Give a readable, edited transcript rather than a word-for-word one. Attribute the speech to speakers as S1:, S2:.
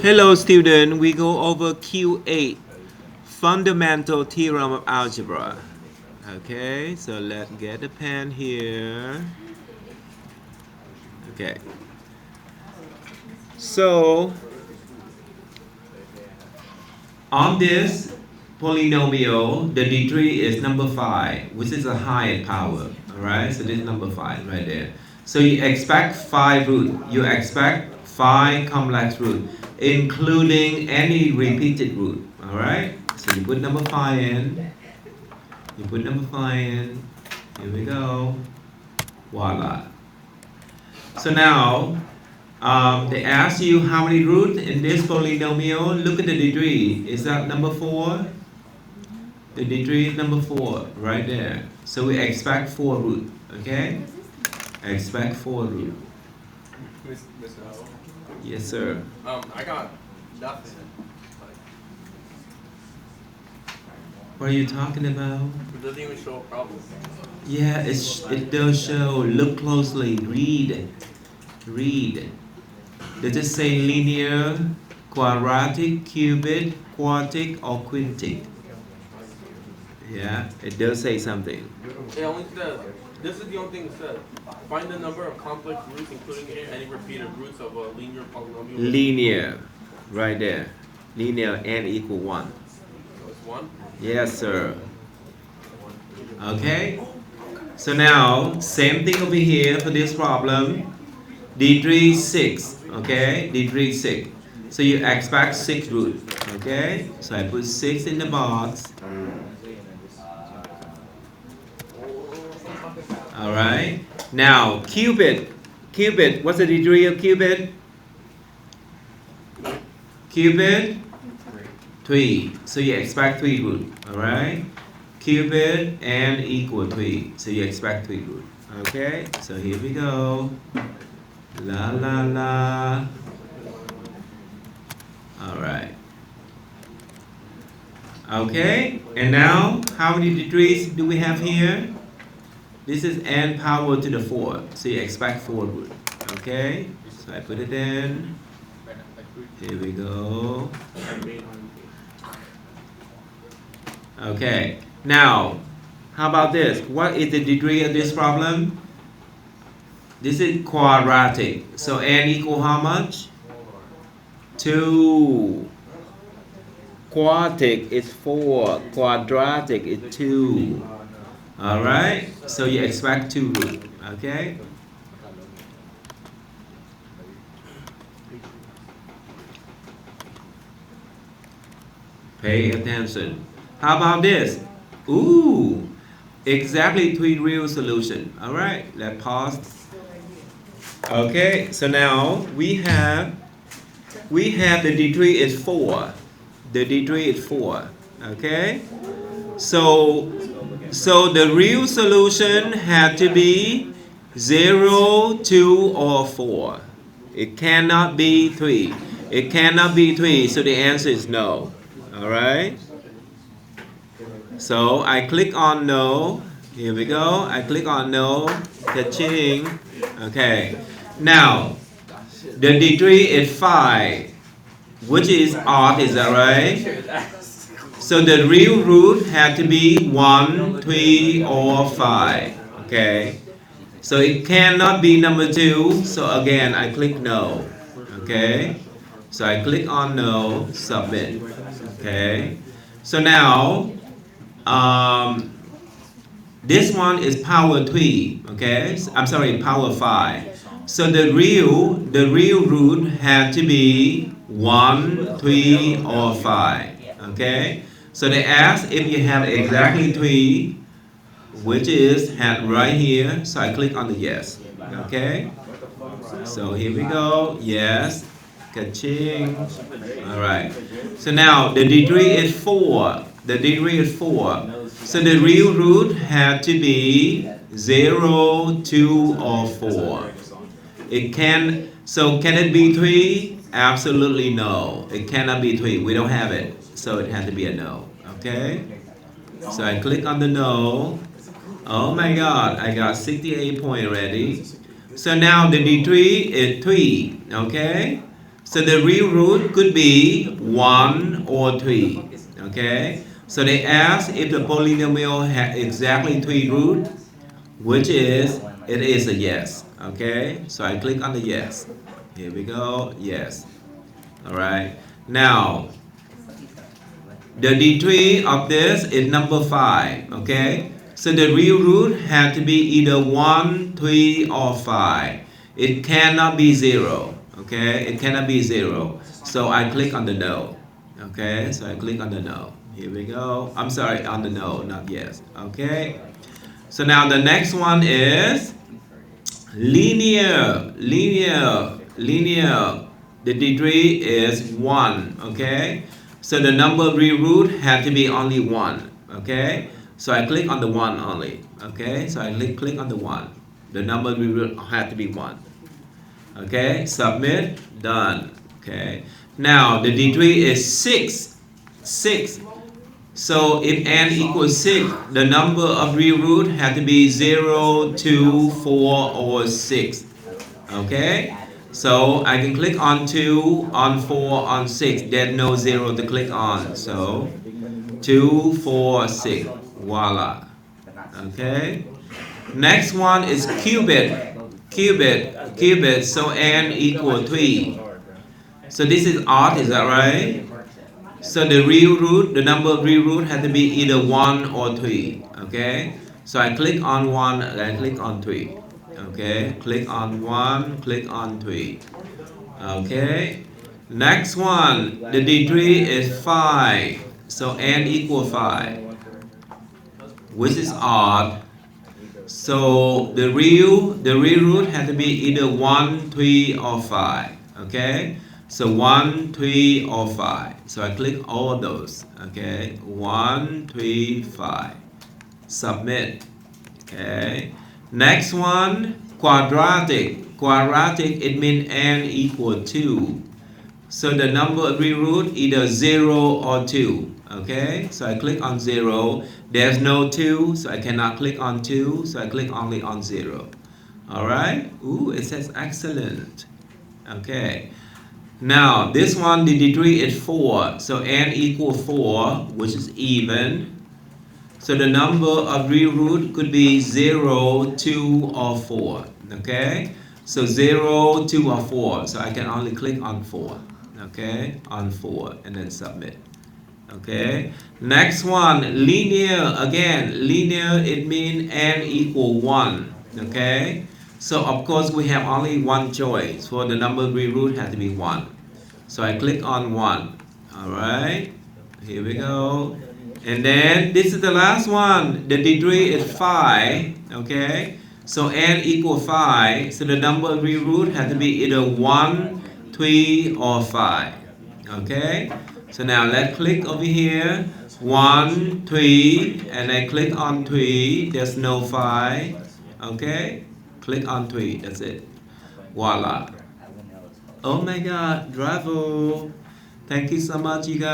S1: Hello student, we go over Q8, fundamental theorem of algebra. Okay, so let's get a pen here. Okay, so on this polynomial, the degree is number 5, which is a high power. Alright, so this is number 5 right there. So you expect 5 root. You expect 5 complex root, including any repeated root. Alright, so you put number 5 in. You put number 5 in. Here we go. Voila. So now, they ask you how many roots in this polynomial. Look at the degree. Is that number 4? The degree is number 4 right there. So we expect 4 root. Okay? Expect 4 root.
S2: Mr. Howell?
S1: Yes, sir.
S2: I got nothing.
S1: What are you talking about?
S2: It doesn't even show a problem.
S1: Yeah, it does show. Look closely. Read. Read. Does it say linear, quadratic, cubic, quartic, or quintic? Yeah, it does say something.
S2: It only says, this is the only thing it says. Find the number of complex roots, including any repeated roots of a linear polynomial.
S1: Linear. Right there. Linear n equal 1.
S2: So it's 1.
S1: Yes, sir. Okay. So now, same thing over here for this problem. Degree 6. Okay, degree 6. So you expect 6 root. Okay, so I put 6 in the box. Alright. Now, cubit. Cubit. What's the degree of cubit? Cubit? 3. So you expect 3 root. Alright. Cubit n equal 3. So you expect 3 root. Okay. So here we go. La la la. Alright. Okay. And now, how many degrees do we have here? This is n power to the 4. So you expect 4 root. Okay. So I put it in. Here we go. Okay. Now, how about this? What is the degree of this problem? This is quadratic. So n equal how much? 2. Quartic is 4. Quadratic is 2. Alright? So you expect 2 root. Okay? Pay attention. How about this? Ooh! Exactly 3 real solution. Alright, let's pause. Okay, so now we have the degree is 4. The degree is 4. Okay? So the real solution had to be 0, 2, or 4. It cannot be 3. It cannot be 3, so the answer is no. Alright? So I click on no. Here we go. I click on no. Ka-ching. Okay. Now, the degree is 5, which is odd, is that right? So the real root had to be 1, 3, or 5. Okay. So it cannot be number 2. So again, I click no. Okay. So I click on no, submit. Okay. So now, this one is power 3. Okay. I'm sorry, power 5. So the real root had to be 1, 3, or 5. Okay. So they ask if you have exactly 3, which is had right here. So I click on the yes. Okay. So here we go. Yes. Ka-ching. Alright. So now the degree is 4. The degree is 4. So the real root had to be 0, 2, or 4. So can it be 3? Absolutely no. It cannot be 3. We don't have it. So it has to be a no. Okay? So I click on the no. Oh my god, I got 68 points already. So now the degree is 3. Okay? So the real root could be 1 or 3. Okay? So they ask if the polynomial has exactly 3 roots, which is, it is a yes. Okay? So I click on the yes. Here we go. Yes. Alright. Now, the degree of this is number 5. Okay? So the real root had to be either 1, 3, or 5. It cannot be 0. Okay? It cannot be 0. So I click on the no. Okay? So I click on the no. Here we go. I'm sorry, on the no, not yes. Okay? So now the next one is linear. The degree is 1. Okay? So the number of real root had to be only 1. Okay? So I click on the 1 only. Okay? So I click on the 1. The number of real root had to be 1. Okay? Submit. Done. Okay? Now the degree is 6. 6. So if n equals 6, the number of real root had to be 0, 2, 4, or 6. Okay? So I can click on 2, on 4, on 6. There's no 0 to click on. So 2, 4, 6. Voila. Okay? Next one is qubit. Qubit. So n equals 3. So this is odd, is that right? So the real root, the number of real root had to be either 1 or 3. Okay? So I click on 1 and I click on 3. Okay? Click on 1, click on 3. Okay? Next one, the degree is 5. So n equals 5. Which is odd. So the real root had to be either 1, 3, or 5. Okay? So 1, 3, or 5. So I click all those. Okay? 1, 3, 5. Submit. Okay? Next one, quadratic. Quadratic, it means n equal 2. So the number of real root either 0 or 2. Okay? So I click on 0. There's no 2, so I cannot click on 2. So I click only on 0. Alright? Ooh, it says excellent. Okay. Now, this one, the degree is 4. So n equals 4, which is even. So the number of real root could be 0, 2, or 4. Okay? So 0, 2, or 4. So I can only click on 4. Okay? On 4 and then submit. Okay? Next one, linear. Again, linear, it means n equal 1. Okay? So of course we have only one choice. For the number of real root had to be 1. So I click on 1. Alright? Here we go. And then this is the last one. The degree is 5. Okay? So n equals 5. So the number of real root had to be either 1, 3, or 5. Okay? So now let's click over here. 1, 3, and I click on 3. There's no 5. Okay? Click on 3. That's it. Voila. Oh my God, bravo. Thank you so much, you guys.